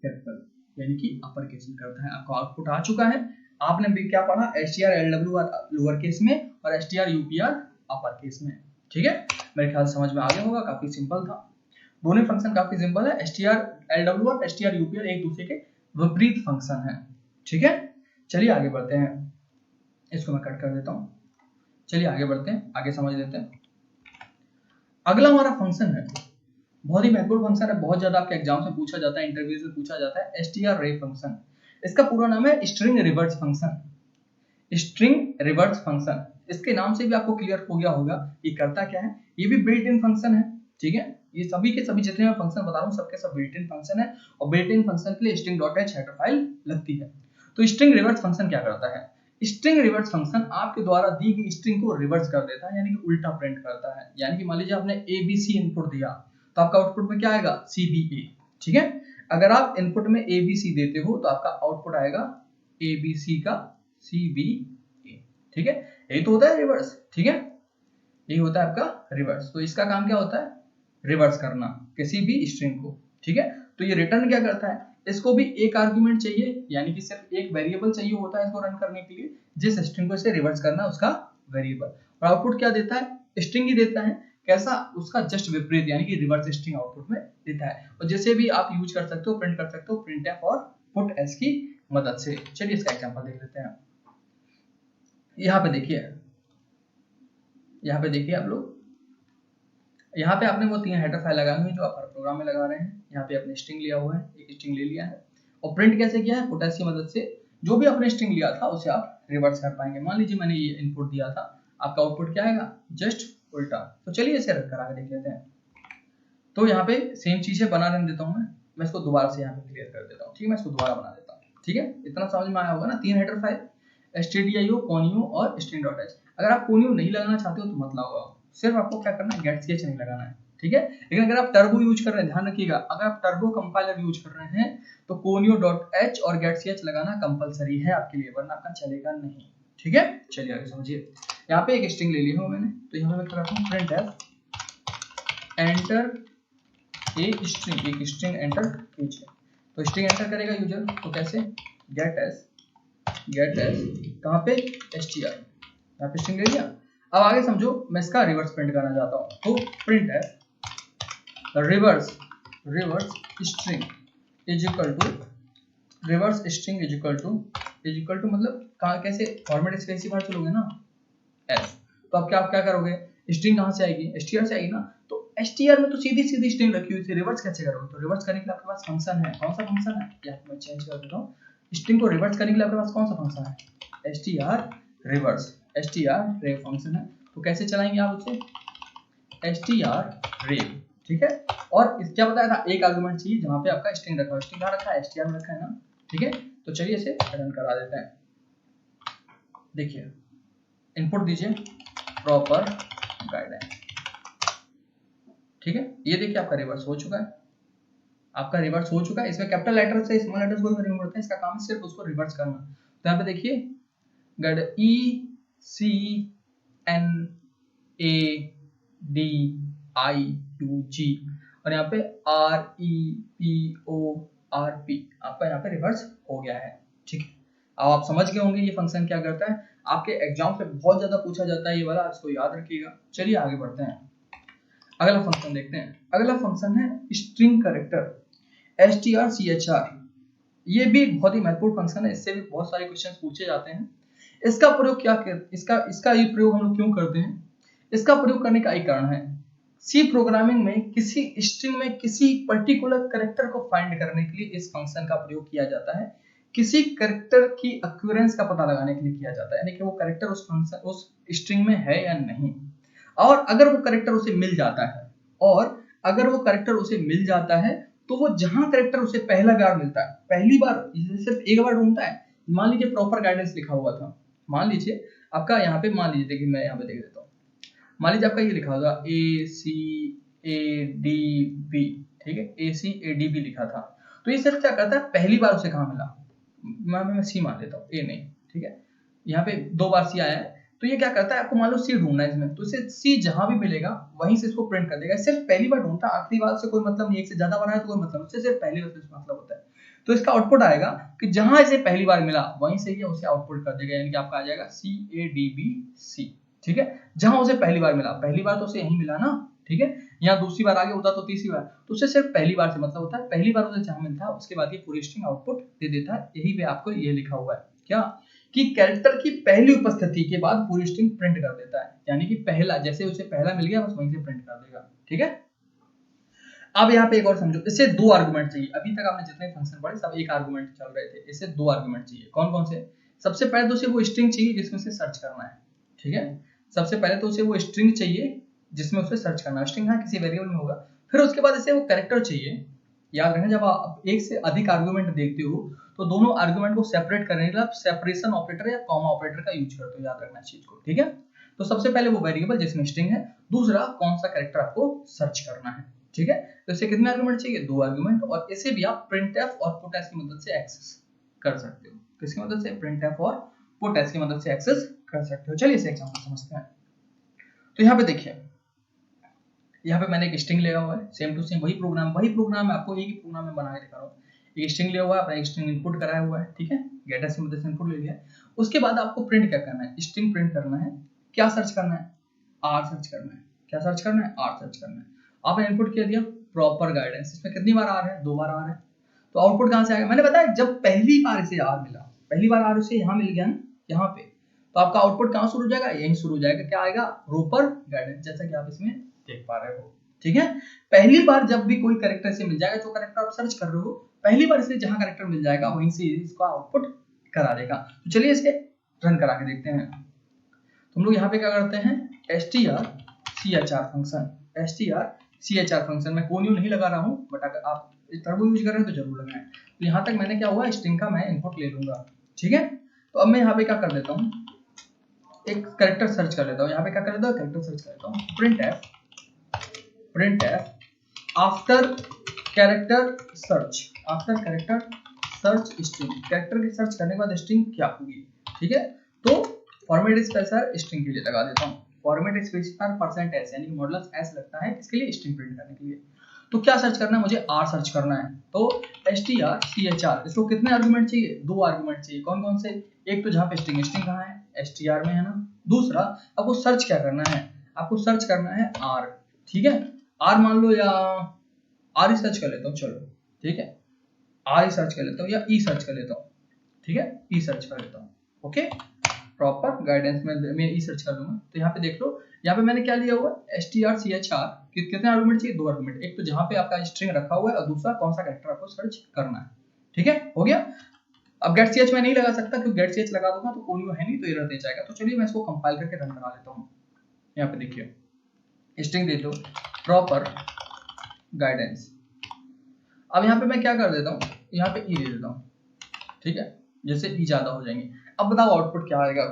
कैपिटल यानी कि अपर केस में करता है। आपका आउटपुट आ चुका है, आपने भी क्या पढ़ा, strlwr लोअर केस में और strupr अपर केस में। ठीक है, मेरे ख्याल समझ में आ गया होगा, काफी सिंपल था। दोनों फंक्शन काफी सिंपल है, strlwr strupr एक दूसरे के विपरीत फंक्शन है। ठीक है, चलिए आगे बढ़ते हैं, इसको मैं कट कर देता हूं। चलिए आगे बढ़ते हैं, आगे समझ लेते हैं। अगला हमारा फंक्शन है, बहुत ही महत्वपूर्ण फंक्शन है, बहुत ज्यादा आपके एग्जाम से पूछा जाता है, इंटरव्यू से पूछा जाता है, strarray फंक्शन। इसका पूरा नाम है string reverse function. String reverse function, इसके नाम से भी आपको क्लियर हो गया होगा ये करता क्या है, ये भी बिल्ट इन फंक्शन है। ठीक है, ये सभी के सभी जितने मैं फंक्शन बता रहा हूँ सबके सब बिल्ट इन फंक्शन है, और बिल्ट इन फंक्शन के लिए string.h हेडर फाइल लगती है। तो स्ट्रिंग रिवर्स फंक्शन क्या करता है, स्ट्रिंग रिवर्स फंक्शन आपके द्वारा दी गई स्ट्रिंग को रिवर्स कर देता है, यानी कि उल्टा प्रिंट करता है। यानी कि मान लीजिए आपने abc इनपुट दिया तो आपका आउटपुट में क्या आएगा, cba। ठीक है, अगर आप इनपुट में abc देते हो तो आपका आउटपुट आएगा abc का cba। ठीक है, यही तो होता है रिवर्स। ठीक है, यही होता है आपका रिवर्स। तो इसका काम क्या होता है, रिवर्स करना किसी भी स्ट्रिंग को। ठीक है, तो ये रिटर्न क्या करता है, इसको भी एक आर्गुमेंट चाहिए, यानी कि सिर्फ एक वेरिएबल चाहिए होता है इसको रन करने के लिए, जिस स्ट्रिंग को इसे रिवर्स करना है उसका वेरिएबल। और आउटपुट क्या देता है, स्ट्रिंग ही देता है, कैसा, उसका जस्ट विपरीत, यानी कि रिवर्स स्ट्रिंग आउटपुट में देता है। और जैसे भी आप यूज कर सकते हो, प्रिंट कर सकते हो printf और puts की मदद से। चलिए इसका एग्जांपल देख लेते हैं। यहाँ पे देखिए, यहाँ पे देखिए आप लोग, यहाँ पे आपने वो 3 हेडर फाइल लगाए हुए जो आप हर प्रोग्राम में लगा रहे हैं। यहाँ पे आपने स्ट्रिंग लिया हुआ है, एक स्ट्रिंग ले लिया है, और प्रिंट कैसे किया है, पुटस की मदद से जो भी आपने स्ट्रिंग लिया था उसे आप रिवर्स कर पाएंगे। मान लीजिए मैंने ये इनपुट दिया था, आपका आउटपुट क्या आएगा, जस्ट उल्टा। तो चलिए इसे रख कर आगे देख लेते हैं। तो यहाँ पे सेम चीज है, बना रहने देता हूँ मैं इसको दोबारा से यहाँ पे क्लियर कर देता हूँ। ठीक है, मैं इसको दोबारा बना देता हूँ। ठीक है, इतना समझ में आया होगा ना, 3 हेडर फाइल, stdio, conio और string.h। अगर आप conio नहीं लगाना चाहते हो तो मत लगाओ, सिर्फ आपको क्या करना है, getch नहीं लगाना है। ठीक है, लेकिन अगर आप टर्बो यूज कर रहे हैं, ध्यान रखिएगा, अगर आप टर्बो कंपाइलर यूज कर रहे हैं तो conio.h और getch लगाना कंपलसरी है आपके लिए, वरना आपका चलेगा नहीं। ठीक है, चलिए आगे समझिए। यहाँ पे एक स्ट्रिंग ले ली हूँ मैंने, तो यहाँ पे मैं करता हूँ printf एंटर एक स्ट्रिंग एंटर कीजिए। तो स्ट्रिंग एंटर करेगा यूजर, तो कैसे, गेट एस कहाँ पे, str, यहाँ पे स्ट्रिंग ले लिया। अब आगे समझो, मैं इसका रिवर्स प्रिंट करना चाहता हूँ, तो प्रिंट है reverse string is equal to, reverse string is equal to मतलब कहाँ, कैसे फॉर्मेट स्पेसिफायर चलोगे ना, एस। तो अब क्या करोगे, स्ट्रिंग कहाँ से आएगी, str से आएगी ना। तो str में तो सीधी स्ट्रिंग रखी हुई थी, रिवर्स कैसे करोगे, तो रिवर्स करने के लिए आपके पास फंक्शन है, कौन सा फंक्शन है, या मैं चेंज कर देता हूँ, स्ट्रिंग को रिवर्स करने के लिए आपके पास कौन सा फंक्शन है, str रिवर्स, str रे फंक्शन है। तो कैसे चलाएंगे आप उसे, strrev, ठीक है। और क्या बताया था, एक आर्गुमेंट चाहिए जहां पे आपका स्ट्रिंग रखा है, स्ट्रिंग कहां रखा है, str में रखा है ना, ठीक है। तो चलिए इसे रन करा देते हैं। देखिए इनपुट दीजिए प्रॉपर गाइडेंस, ठीक है। ये देखिए आपका रिवर्स हो चुका है, आपका रिवर्स हो चुका है। इसमें कैपिटल लेटर से स्मॉल लेटर्स कोई फर्क नहीं पड़ता है, इसका काम सिर्फ उसको रिवर्स करना। तो यहाँ पे देखिए गाइड ECNADIUG और यहाँ पे REPORP आपका यहाँ पे रिवर्स हो गया है, ठीक है। अब आप समझ गए होंगे ये फंक्शन क्या करता है। आपके एग्जाम से बहुत ज्यादा पूछा जाता है ये वाला, इसको याद रखिएगा। चलिए आगे बढ़ते हैं, अगला फंक्शन देखते हैं। अगला फंक्शन है स्ट्रिंग कैरेक्टर strchr। ये भी बहुत ही महत्वपूर्ण फंक्शन है, इससे भी बहुत सारे क्वेश्चंस पूछे जाते हैं। इसका प्रयोग क्या कर, इसका ये प्रयोग हम लोग क्यों करते हैं, इसका प्रयोग करने का एक कारण है, सी प्रोग्रामिंग में किसी स्ट्रिंग में किसी पर्टिकुलर कैरेक्टर को फाइंड करने के लिए इस फंक्शन का प्रयोग किया जाता है। किसी कैरेक्टर की अक्यूरेंस का पता लगाने के लिए किया जाता है, यानी कि वो कैरेक्टर उस फंक्शन उस स्ट्रिंग में है या नहीं। और अगर वो कैरेक्टर उसे मिल जाता है, और अगर वो कैरेक्टर उसे मिल जाता है तो वो जहां कैरेक्टर उसे पहला बार मिलता है, पहली बार सिर्फ एक बार ढूंढता है। मान लीजिए प्रॉपर गाइडेंस लिखा हुआ था, मान लीजिए आपका यहाँ पे, मान लीजिए देखिए मैं यहाँ पे देख देता हूँ, मान लीजिए आपका ये लिखा होगा ACADB, ठीक है, ACADB लिखा था। तो ये सिर्फ क्या करता है, पहली बार उसे कहाँ मिला, मैं सी मान लेता हूँ, ए नहीं, ठीक है। यहाँ पे 2 बार सी आया है, तो ये क्या करता है, आपको मान लो सी ढूंढना है इसमें, तो इसे सी जहां भी मिलेगा वहीं से इसको प्रिंट कर देगा। सिर्फ पहली बार ढूंढता है, आखिरी बार से कोई मतलब नहीं, एक से ज्यादा बार है तो कोई मतलब नहीं, सिर्फ पहली बार से मतलब होता है। तो इसका आउटपुट आएगा कि जहां इसे पहली बार मिला वहीं से ये उसे आउटपुट कर देगा, यानी कि आपका आ जाएगा CADBC, ठीक है। जहां उसे पहली बार मिला, पहली बार तो उसे यहीं मिला ना, ठीक है। यहाँ दूसरी बार आगे होता तो तीसरी बार, तो उसे सिर्फ पहली बार से मतलब होता है, पहली बार उसे जहां मिलता है उसके बाद ये पूरी स्ट्रिंग आउटपुट दे देता है। यही पे आपको ये लिखा हुआ है क्या, कि कैरेक्टर की पहली उपस्थिति के बाद पूरी स्ट्रिंग प्रिंट कर देता है, यानी कि पहला, जैसे उसे पहला मिल गया बस वहीं से प्रिंट कर देगा, ठीक है। अब यहाँ पे एक और समझो, इससे 2 आर्गुमेंट चाहिए। अभी तक आपने जितने फंक्शन पढ़े सब एक आर्गुमेंट चल रहे थे, इससे 2 आर्गुमेंट चाहिए। कौन कौन से, सबसे पहले तो उसे वो स्ट्रिंग चाहिए जिसमें से सर्च करना है, ठीक है। सबसे पहले तो उसे वो स्ट्रिंग चाहिए जिसमें उसे सर्च करना है, स्ट्रिंग हाँ किसी वेरिएबल में होगा। फिर उसके बाद इसे वो कैरेक्टर चाहिए। याद रखना, जब आप एक से अधिक आर्गुमेंट देखते हो तो दोनों आर्गुमेंट को सेपरेट करने के लिए आप सेपरेशन ऑपरेटर या कॉमा ऑपरेटर का यूज करते हो, याद रखना चीज को, ठीक है। तो सबसे पहले वो वेरिएबल जिसमें स्ट्रिंग है, दूसरा कौन सा कैरेक्टर आपको सर्च करना है, ठीक है। तो इसे कितने आर्गुमेंट चाहिए, 2 आर्गुमेंट। और इसे भी आप printf और putS की मदद से एक्सेस कर सकते हो। किसकी मदद से, printf और putS की मदद से एक्सेस कर सकते हो। चलिए इसे एग्जांपल समझते हैं। तो यहाँ पे देखिए, यहाँ पे मैंने एक स्ट्रिंग लिया हुआ है, सेम टू सेम वही प्रोग्राम है, आपको एक ही प्रोग्राम में बना के दिखा रहा हूँ। एक स्ट्रिंग लिया हुआ है, अपना एक स्ट्रिंग इनपुट कराया हुआ है, ठीक है, गेटस की मदद से इनपुट ले लिया है। उसके बाद आपको प्रिंट क्या करना है, स्ट्रिंग प्रिंट करना है। क्या सर्च करना है, आर सर्च करना है। क्या सर्च करना है, आर सर्च करना है। आपने इनपुट किया दिया प्रॉपर गाइडेंस, इसमें कितनी बार आर है, 2 बार आर है। तो आउटपुट कहां से आएगा, मैंने बताया जब पहली बार इसे आर मिला, पहली बार आर उसे यहाँ मिल गया ना, यहाँ पे, तो आपका आउटपुट कहां शुरू हो जाएगा, यहीं शुरू हो जाएगा। क्या आएगा, प्रॉपर गाइडेंस, जैसा कि आप इसमें देख पा रहे हो, ठीक है। पहली बार जब भी कोई कैरेक्टर से मिल जाएगा, जो कैरेक्टर आप सर्च कर रहे हो, पहली बार इसे जहां कैरेक्टर मिल जाएगा वहीं से इसका आउटपुट करा देगा। तो चलिए इसे रन करा के देखते हैं। तुम लोग यहाँ पे क्या करते हैं, strchr फंक्शन में कोनियो नहीं लगा रहा हूँ, बट अगर आप टर्बो यूज कर रहे हैं तो जरूर लगाएं। तो यहाँ तक मैंने क्या हुआ, स्ट्रिंग का मैं इनपुट ले लूंगा, ठीक है। तो अब मैं यहाँ पे क्या कर देता हूँ, एक कैरेक्टर सर्च कर लेता हूँ। यहाँ पे क्या कर लेता हूँ, कैरेक्टर सर्च कर लेता हूँ, printf after character search string. Character की सर्च करने के बाद स्ट्रिंग क्या होगी, ठीक है। तो फॉर्मेट स्पेसिफायर स्ट्रिंग के लिए लगा देता हूँ, फॉर्मेट स्पेसिफायर %s, यानी कि मॉडुलस s लगता है इसके लिए, स्ट्रिंग प्रिंट करने के लिए। तो क्या सर्च करना है, मुझे r सर्च करना है। तो strchr, इसको कितने आर्गुमेंट चाहिए, 2 आर्गुमेंट चाहिए। कौन कौन से, एक तो जहाँ पे स्ट्रिंग कहाँ है, str में है ना। दूसरा आपको सर्च क्या करना है, आपको सर्च करना है r, ठीक है। r मान लो, या r ही सर्च कर लेता हूँ, चलो ठीक है, r ही सर्च कर लेता हूँ, या e सर्च कर लेता हूँ, ठीक है, e सर्च कर लेता हूँ, ओके। प्रॉपर गाइडेंस में मैं ई सर्च कर लूंगा। तो यहाँ पे देख लो, यहाँ पे मैंने क्या लिया हुआ है, strchr, कितने आर्गुमेंट चाहिए, 2 आर्गुमेंट। एक तो जहाँ पे आपका स्ट्रिंग रखा हुआ है, और दूसरा कौन सा कैरेक्टर आपको सर्च करना है, ठीक है, हो गया। अब गेट ch मैं नहीं लगा सकता, क्योंकि गेट ch लगा दूंगा तो कोनियो है नहीं, तो एरर दे जाएगा। तो चलिए मैं इसको कंपाइल करके रन करा लेता हूँ। यहाँ पे देखिए स्ट्रिंग दे दो प्रॉपर गाइडेंस। अब यहाँ पे मैं क्या कर देता हूँ, यहाँ पे ई दे देता हूँ, ठीक है, जैसे ई ज्यादा हो जाएंगे। अब बताओ आउटपुट क्या आएगा,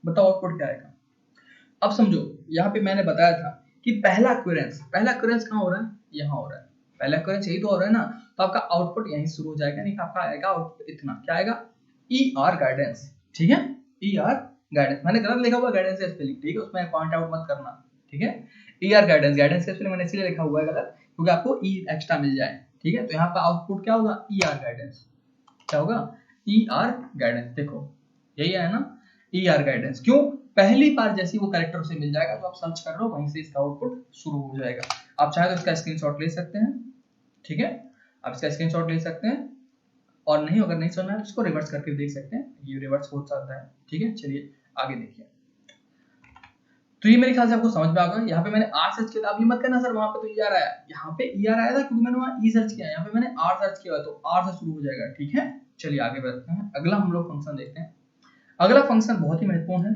बताओ आउटपुट क्या आएगा। अब समझो यहाँ पे मैंने बताया था कि पहला क्वेरेंस कहाँ हो रहा है, यहाँ हो रहा है, पहला क्वेरेंस यही तो हो रहा है ना, तो आपका आउटपुट यहीं शुरू हो जाएगा, नहीं आपका आएगा आउटपुट इतना, क्या आएगा, ई आर गाइडेंस, ठीक है, ई आर गाइडेंस। मैंने गलत लिखा हुआ गाइडेंस है स्पेलिंग, ठीक है, उसमें पॉइंट आउट मत करना, ठीक है। ई आर गाइडेंस का स्पेलिंग मैंने इसलिए लिखा हुआ है गलत क्योंकि आपको ई एक्स्ट्रा मिल जाए, ठीक है। तो यहाँ पे आउटपुट क्या होगा, ई आर गाइडेंस, क्या होगा, ई आर गाइडेंस। देखो यही है ना, ई आर गाइडेंस। क्यों, पहली बार जैसे वो कैरेक्टर से मिल जाएगा तो आप सर्च कर रहे हो वहीं से इसका आउटपुट शुरू हो जाएगा। आप चाहे तो इसका स्क्रीनशॉट ले सकते हैं, ठीक है, आप इसका स्क्रीनशॉट ले सकते हैं, और नहीं अगर नहीं सुनना है तो इसको रिवर्स करके देख सकते हैं, ये रिवर्स हो सकता है, ठीक है। चलिए आगे देखिए, तो ये मेरे ख्याल से आपको समझ में आ गया। यहाँ पे मैंने आर सर्च किया था, आप ये मत करना सर वहां पे तो ई आर आया, यहाँ पे ई आर आया था क्योंकि मैंने वहां ई सर्च किया, यहाँ पे मैंने आर सर्च किया तो आर से शुरू हो जाएगा, ठीक है। चलिए आगे बढ़ते हैं, अगला हम लोग फंक्शन देखते हैं। अगला फंक्शन बहुत ही महत्वपूर्ण है,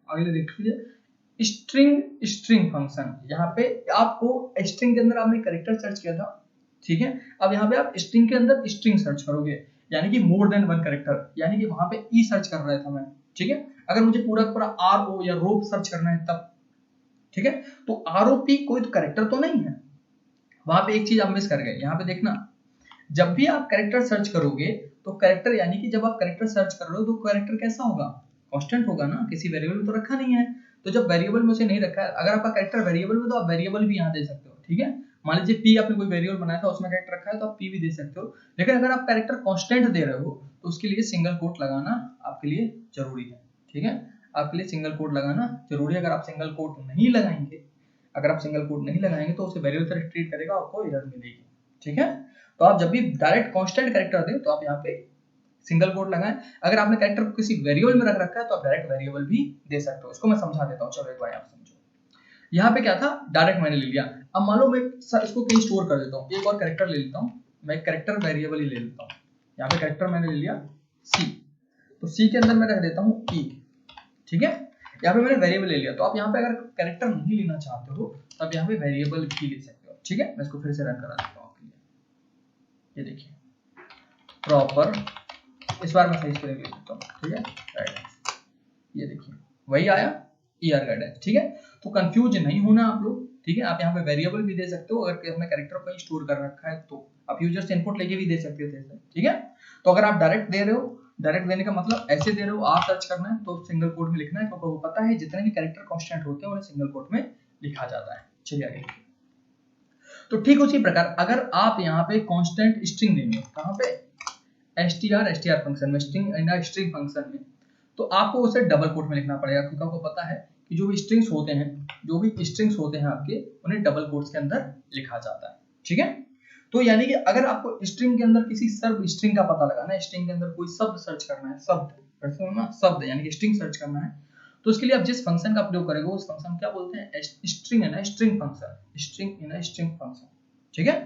अगले देख लीजिए स्ट्रिंग फंक्शन। यहाँ पे आपको स्ट्रिंग के अंदर आपने कैरेक्टर सर्च किया था, ठीक है, अब यहाँ पे आप स्ट्रिंग के अंदर स्ट्रिंग सर्च करोगे, यानी कि मोर देन वन कैरेक्टर, यानी कि वहां पे ई सर्च कर रहा था मैं, ठीक है। अगर मुझे पूरा पूरा आर ओ या रोप सर्च करना है तब, ठीक है, तो आर ओ पी कोई तो कैरेक्टर तो नहीं है, वहां पे एक चीज आप मिस कर गए। यहाँ पे देखना, जब भी आप कैरेक्टर सर्च करोगे तो कैरेक्टर, यानी कि जब आप कैरेक्टर सर्च कर रहे हो तो कैरेक्टर कैसा होगा, कांस्टेंट होगा ना, किसी वेरिएबल में तो रखा नहीं है। तो जब वेरिएबल में उसे नहीं रखा है, अगर आपका कैरेक्टर वेरिएबल में तो आप वेरिएबल भी यहाँ दे सकते हो, ठीक है। मान लीजिए पी आपने कोई वेरिएबल बनाया था उसमें कैरेक्टर रखा है तो आप पी भी दे सकते हो, लेकिन अगर आप कैरेक्टर कांस्टेंट दे रहे हो तो उसके लिए सिंगल कोट लगाना आपके लिए जरूरी है, ठीक है, आपके लिए सिंगल कोट लगाना जरूरी है। अगर आप सिंगल कोट नहीं लगाएंगे, अगर आप सिंगल कोट नहीं लगाएंगे तो उसे वेरिएबल तरह ट्रीट करेगा, आपको एरर मिलेगी, ठीक है। तो आप जब भी डायरेक्ट कांस्टेंट कैरेक्टर दें तो आप यहाँ पे सिंगल कोट लगाएं। अगर आपने कैरेक्टर को किसी वेरिएबल में रख रखा है तो आप डायरेक्ट वेरिएबल भी दे सकते हो। इसको मैं समझा देता हूँ, चलो एक बार आप समझो। यहाँ पे क्या था, डायरेक्ट मैंने ले लिया, अब मान लो मैं इसको कहीं स्टोर कर देता हूँ, एक और कैरेक्टर ले लेता हूँ, मैं कैरेक्टर वेरिएबल ही ले लेता हूँ। यहाँ पे कैरेक्टर मैंने ले लिया सी, तो सी के अंदर मैं रख देता हूँ ई, ठीक है। यहाँ पे मैंने वेरिएबल ले लिया, तो आप यहाँ पे अगर कैरेक्टर नहीं लेना चाहते हो तब यहाँ पे वेरिएबल भी ले सकते हो, ठीक है। मैं इसको फिर से रन करा देता हूँ आपके लिए, ये देखिए प्रॉपर, इस बार मैं सही से लिख देता हूँ, ठीक है, गाइडेंस, ये देखिए वही आया ई आर गाइडेंस, ठीक है। तो कंफ्यूज नहीं होना आप लोग, ठीक है। आप यहाँ पे वेरिएबल भी दे सकते हो, अगर अपने कैरेक्टर को स्टोर कर रखा है तो आप यूजर से इनपुट लेके भी दे सकते थे, ठीक है। तो अगर आप डायरेक्ट दे रहे हो, डायरेक्ट देने का मतलब ऐसे दे रहे हो, आप सर्च करना है तो सिंगल कोट में लिखना है, क्योंकि वो पता है जितने भी कैरेक्टर कांस्टेंट होते हैं उन्हें सिंगल कोट में लिखा जाता है। चलिए आगे, तो ठीक उसी प्रकार अगर आप यहाँ पे कांस्टेंट स्ट्रिंग देंगे, कहाँ पे, str फंक्शन में, स्ट्रिंग फंक्शन में, तो आपको उसे डबल कोट में लिखना पड़ेगा, क्योंकि आपको पता है कि जो भी स्ट्रिंग्स होते हैं आपके, उन्हें डबल कोट्स के अंदर लिखा जाता है, ठीक है। तो यानी कि अगर आपको स्ट्रिंग के अंदर किसी सर्व स्ट्रिंग का पता लगाना है, स्ट्रिंग के अंदर कोई शब्द सर्च करना है, शब्द यानी कि स्ट्रिंग सर्च करना है, तो उसके लिए आप जिस फंक्शन का प्रयोग करेंगे उस फंक्शन क्या बोलते हैं, string in a string function, ठीक है,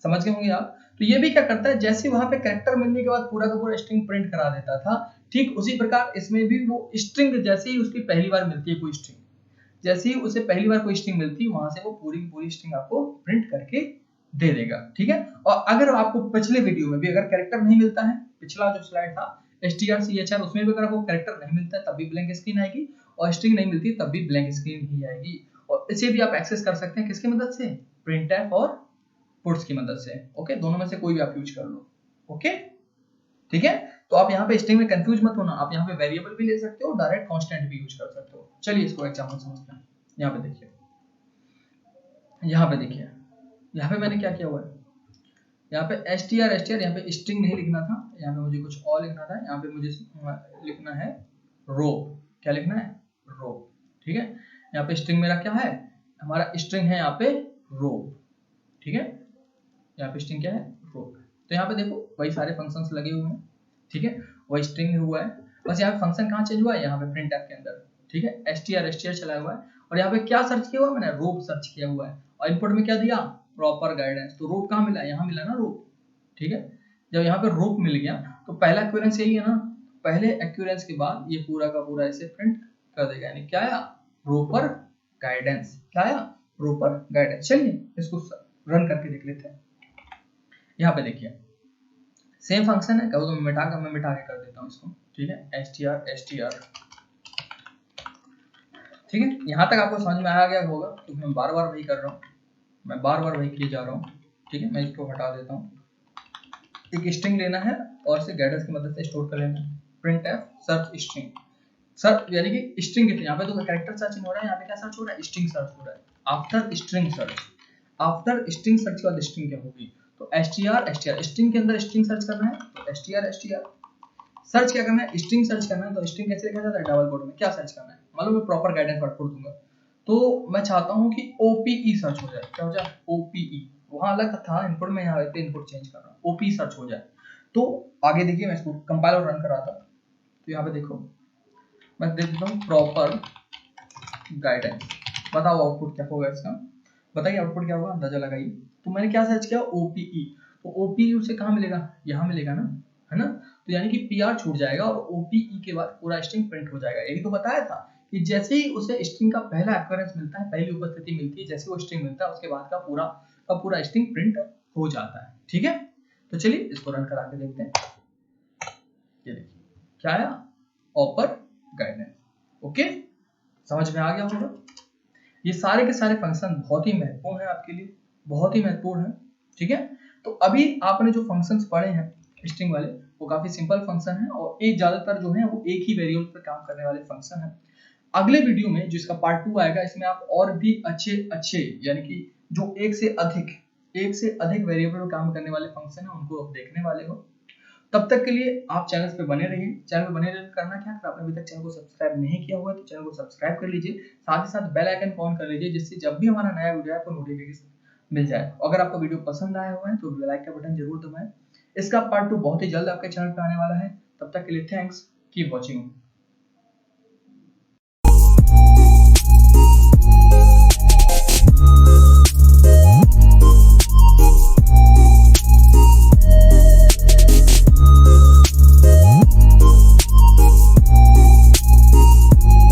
समझ गए होंगे आप। तो ये भी क्या करता है, जैसे वहां पे कैरेक्टर मिलने के बाद पूरा का पूरा स्ट्रिंग प्रिंट करा देता था, ठीक उसी प्रकार इसमें भी वो स्ट्रिंग जैसे ही उसकी पहली बार मिलती है कोई स्ट्रिंग, जैसे ही उसे पहली बार कोई स्ट्रिंग मिलती है वहां से वो पूरी की पूरी स्ट्रिंग आपको प्रिंट करके दे देगा, ठीक है। और अगर आपको पिछले वीडियो में भी अगर कैरेक्टर नहीं मिलता है, पिछला जो स्लाइड था strchr, उसमें भी अगर आपको कैरेक्टर नहीं मिलता है तब भी ब्लैंक स्क्रीन आएगी, और स्ट्रिंग नहीं मिलती तब भी ब्लैंक स्क्रीन ही आएगी। और इसे भी आप एक्सेस कर सकते हैं किसकी मदद से, printf और पुट्स की मदद से, ओके, दोनों में से कोई भी आप यूज कर लो, ओके, ठीक है। तो आप यहाँ पे स्ट्रिंग में कंफ्यूज मत होना, आप यहाँ पे वेरिएबल भी ले सकते हो, डायरेक्ट कांस्टेंट भी यूज कर सकते हो। चलिए इसको एग्जांपल समझते हैं। यहाँ पे देखिए, यहाँ पे मैंने क्या किया हुआ है, यहाँ पे str यहाँ पे स्ट्रिंग नहीं लिखना था, यहाँ पे मुझे कुछ और लिखना था, यहाँ पे मुझे लिखना है रो, क्या लिखना है, रो, ठीक है। यहाँ पे स्ट्रिंग मेरा क्या है, हमारा स्ट्रिंग है यहाँ पे रो, ठीक है, यहाँ पे स्ट्रिंग क्या है, रो। तो यहाँ पे देखो वही सारे फंक्शंस लगे हुए हैं, ठीक है, वही स्ट्रिंग हुआ है, बस यहाँ पे फंक्शन कहाँ चेंज हुआ है, यहाँ पे printf के अंदर, ठीक है, str चला हुआ है, और यहाँ पे क्या सर्च किया हुआ है, मैंने रोप सर्च किया हुआ है, और इनपुट में क्या दिया, प्रॉपर गाइडेंस। तो रोप कहाँ मिला, यहाँ मिला ना रोप, ठीक है। जब यहाँ पे रोप मिल गया तो पहला एक्यूरेंस यही है ना, पहले एक्यूरेंस के बाद ये पूरा का पूरा ऐसे प्रिंट कर देगा, यानी क्या आया, रोपर गाइडेंस। क्या आया? Proper guidance. चलिए इसको रन करके देख लेते हैं। यहाँ पे देखिए सेम फंक्शन है, कहो तो मैं मिटा के कर देता हूँ इसको, ठीक है, str। ठीक है, यहाँ तक आपको समझ में आ गया होगा क्योंकि मैं बार बार वही कर रहा हूँ, मैं बार बार वही किए जा रहा हूँ। ठीक है, मैं इसको हटा देता हूँ। एक स्ट्रिंग लेना है और इसे गाइडेंस की मदद से स्टोर कर लेना है। printf सर्च स्ट्रिंग, सर्च यानी कि स्ट्रिंग कितनी, यहाँ पे तो कैरेक्टर सर्च नहीं हो रहा है, यहाँ पे क्या सर्च हो रहा है? स्ट्रिंग सर्च हो रहा है। After string search, after string search के बाद स्ट्रिंग क्या होगी? तो str स्ट्रिंग के अंदर स्ट्रिंग सर्च करना है तो str सर्च क्या करना है? स्ट्रिंग सर्च करना है। तो स्ट्रिंग कैसे लिखा जाता है? डबल कोट में। क्या सर्च करना है? मतलब मैं प्रॉपर गाइडेंस आउटपुट दूंगा, तो मैं चाहता हूं कि OPE सर्च हो जाए। क्या हो जाए? OPE। वहां अलग था इनपुट में, यहाँ पे इनपुट चेंज कर रहा हूं, OPE सर्च हो जाए। तो आगे देखिए, मैं इसको कंपाइल और रन कराता हूं, तो यहाँ पे देखो मैं दे देता हूँ प्रॉपर गाइडेंस। बताओ आउटपुट क्या होगा इसका? बताइए आउटपुट क्या होगा, अंदाजा लगाइए। तो मैंने क्या सर्च किया? OPE। तो OPE उसे कहाँ मिलेगा? यहाँ मिलेगा ना, है ना? तो यानी कि PR छूट जाएगा और OPE के बाद पूरा स्ट्रिंग प्रिंट हो जाएगा। यही तो बताया था कि जैसे ही उसे स्ट्रिंग का पहला अक्यूरेंस मिलता है, पहली उपस्थिति मिलती है, जैसे वो स्ट्रिंग मिलता है उसके बाद का पूरा स्ट्रिंग प्रिंट हो जाता है। ठीक है, तो चलिए इसको रन करा के देखते हैं। ये देखिए क्या आया? ऑपर गाइडेंस। ओके, समझ में आ गया होगा। ये सारे के सारे फंक्शन बहुत ही महत्वपूर्ण है आपके लिए, बहुत ही महत्वपूर्ण है। ठीक है, तो अभी आपने जो फंक्शंस पढ़े हैं स्ट्रिंग वाले, वो काफी सिंपल फंक्शन है और एक ज्यादातर जो है वो एक ही वेरिएबल पर काम करने वाले फंक्शन है। अगले वीडियो में जिसका पार्ट 2 आएगा, इसमें आप और भी अच्छे अच्छे यानी कि जो एक से अधिक वेरिएबल पर काम करने वाले फंक्शन है उनको आप देखने वाले हो। तब तक के लिए आप चैनल पे बने रहिए। चैनल पे बने रहकर करना क्या, अगर आपने अभी तक चैनल को सब्सक्राइब नहीं किया हुआ है तो चैनल को सब्सक्राइब कर लीजिए, साथ ही साथ बेल आइकन ऑन कर लीजिए, जिससे जब भी हमारा नया वीडियो है आपको नोटिफिकेशन मिल जाए। अगर आपको वीडियो पसंद आया हुआ है तो लाइक का बटन जरूर दबाएं। इसका पार्ट 2 बहुत ही जल्द आपके चैनल पे आने वाला है। तब तक के लिए थैंक्स, कीप वॉचिंग।